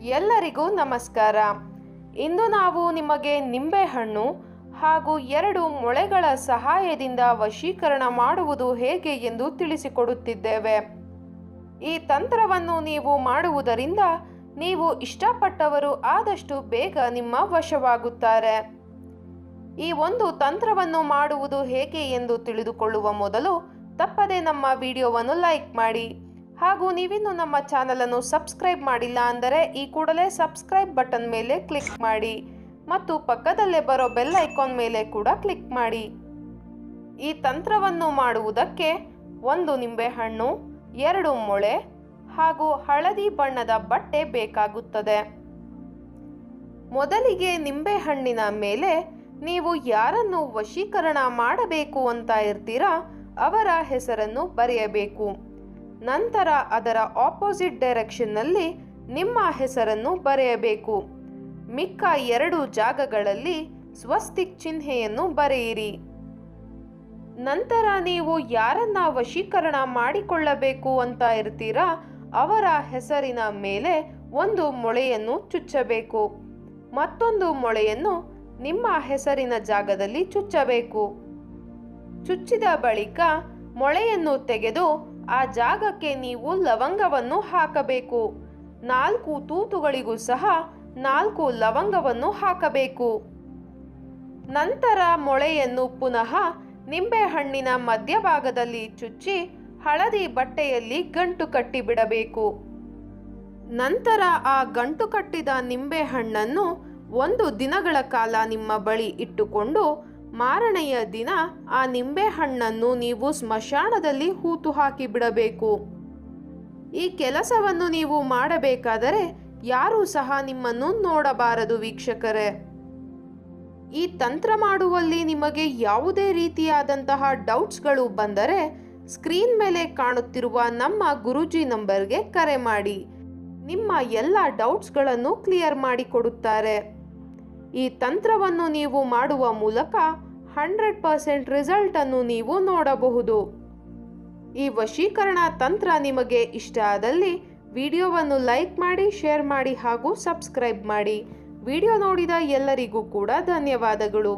ಎಲ್ಲರಿಗೂ ನಮಸ್ಕಾರ. ಇಂದು ನಾವು ನಿಮಗೆ ನಿಂಬೆಹಣ್ಣು ಹಾಗೂ 2 ಮೊಳೆಗಳ ಸಹಾಯದಿಂದ ವಶೀಕರಣ ಮಾಡುವುದು ಹೇಗೆ ಎಂದು ತಿಳಿಸಿಕೊಡುತ್ತಿದ್ದೇವೆ. ಈ ತಂತ್ರವನ್ನು ನೀವು ಮಾಡುವುದರಿಂದ ನೀವು ಇಷ್ಟಪಟ್ಟವರು ಆದಷ್ಟು ಬೇಗ ನಿಮ್ಮ ವಶವಾಗುತ್ತಾರೆ. ಈ ಒಂದು ತಂತ್ರವನ್ನು ಮಾಡುವುದು ಹೇಗೆ ಎಂದು ತಿಳಿದುಕೊಳ್ಳುವ ಮೊದಲು ತಪ್ಪದೆ ನಮ್ಮ ವಿಡಿಯೋವನ್ನು ಲೈಕ್ ಮಾಡಿ ಹಾಗೂ ನೀವಿನ್ನೂ ನಮ್ಮ ಚಾನಲನ್ನು ಸಬ್ಸ್ಕ್ರೈಬ್ ಮಾಡಿಲ್ಲ ಅಂದರೆ ಈ ಕೂಡಲೇ ಸಬ್ಸ್ಕ್ರೈಬ್ ಬಟನ್ ಮೇಲೆ ಕ್ಲಿಕ್ ಮಾಡಿ ಮತ್ತು ಪಕ್ಕದಲ್ಲೇ ಬರೋ ಬೆಲ್ ಐಕಾನ್ ಮೇಲೆ ಕೂಡ ಕ್ಲಿಕ್ ಮಾಡಿ. ಈ ತಂತ್ರವನ್ನು ಮಾಡುವುದಕ್ಕೆ 1 ನಿಂಬೆಹಣ್ಣು, 2 ಮೊಳೆ ಹಾಗೂ ಹಳದಿ ಬಣ್ಣದ ಬಟ್ಟೆ ಬೇಕಾಗುತ್ತದೆ. ಮೊದಲಿಗೆ ನಿಂಬೆಹಣ್ಣಿನ ಮೇಲೆ ನೀವು ಯಾರನ್ನು ವಶೀಕರಣ ಮಾಡಬೇಕು ಅಂತ ಇರ್ತೀರಾ ಅವರ ಹೆಸರನ್ನು ಬರೆಯಬೇಕು. ನಂತರ ಅದರ ಆಪೋಸಿಟ್ ಡೈರೆಕ್ಷನ್ನಲ್ಲಿ ನಿಮ್ಮ ಹೆಸರನ್ನು ಬರೆಯಬೇಕು. ಮಿಕ್ಕ 2 ಜಾಗಗಳಲ್ಲಿ ಸ್ವಸ್ತಿಕ್ ಚಿಹ್ನೆಯನ್ನು ಬರೆಯಿರಿ. ನಂತರ ನೀವು ಯಾರನ್ನ ವಶೀಕರಣ ಮಾಡಿಕೊಳ್ಳಬೇಕು ಅಂತ ಇರ್ತೀರಾ ಅವರ ಹೆಸರಿನ ಮೇಲೆ 1 ಮೊಳೆಯನ್ನು ಚುಚ್ಚಬೇಕು. ಮತ್ತೊಂದು ಮೊಳೆಯನ್ನು ನಿಮ್ಮ ಹೆಸರಿನ ಜಾಗದಲ್ಲಿ ಚುಚ್ಚಬೇಕು. ಚುಚ್ಚಿದ ಬಳಿಕ ಮೊಳೆಯನ್ನು ತೆಗೆದು ಆ ಜಾಗಕ್ಕೆ ನೀವು ಲವಂಗವನ್ನು ಹಾಕಬೇಕು. 4 ತೂತುಗಳಿಗೂ ಸಹ 4 ಲವಂಗವನ್ನು ಹಾಕಬೇಕು. ನಂತರ ಮೊಳೆಯನ್ನು ಪುನಃ ನಿಂಬೆಹಣ್ಣಿನ ಮಧ್ಯಭಾಗದಲ್ಲಿ ಚುಚ್ಚಿ ಹಳದಿ ಬಟ್ಟೆಯಲ್ಲಿ ಗಂಟು ಕಟ್ಟಿಬಿಡಬೇಕು. ನಂತರ ಆ ಗಂಟು ಕಟ್ಟಿದ ನಿಂಬೆಹಣ್ಣನ್ನು 1 ದಿನಗಳ ಕಾಲ ನಿಮ್ಮ ಬಳಿ ಇಟ್ಟುಕೊಂಡು ಮಾರನೆಯ ದಿನ ಆ ನಿಂಬೆಹಣ್ಣನ್ನು ನೀವು ಸ್ಮಶಾನದಲ್ಲಿ ಹೂತು ಹಾಕಿ ಬಿಡಬೇಕು. ಈ ಕೆಲಸವನ್ನು ನೀವು ಮಾಡಬೇಕಾದರೆ ಯಾರೂ ಸಹ ನಿಮ್ಮನ್ನು ನೋಡಬಾರದು ವೀಕ್ಷಕರೇ. ಈ ತಂತ್ರ ಮಾಡುವಲ್ಲಿ ನಿಮಗೆ ಯಾವುದೇ ರೀತಿಯಾದಂತಹ ಡೌಟ್ಸ್ಗಳು ಬಂದರೆ ಸ್ಕ್ರೀನ್ ಮೇಲೆ ಕಾಣುತ್ತಿರುವ ನಮ್ಮ ಗುರೂಜಿ ನಂಬರ್ಗೆ ಕರೆ ಮಾಡಿ. ನಿಮ್ಮ ಎಲ್ಲ ಡೌಟ್ಸ್ಗಳನ್ನು ಕ್ಲಿಯರ್ ಮಾಡಿಕೊಡುತ್ತಾರೆ. ಈ ತಂತ್ರವನ್ನು ನೀವು ಮಾಡುವ ಮೂಲಕ 100% ರಿಸಲ್ಟ್ ಅನ್ನು ನೀವು ನೋಡಬಹುದು. ಈ ವಶೀಕರಣ ತಂತ್ರ ನಿಮಗೆ ಇಷ್ಟ ಆದಲ್ಲಿ ವಿಡಿಯೋವನ್ನು ಲೈಕ್ ಮಾಡಿ, ಶೇರ್ ಮಾಡಿ ಹಾಗೂ ಸಬ್ಸ್ಕ್ರೈಬ್ ಮಾಡಿ. ವಿಡಿಯೋ ನೋಡಿದ ಎಲ್ಲರಿಗೂ ಕೂಡ ಧನ್ಯವಾದಗಳು.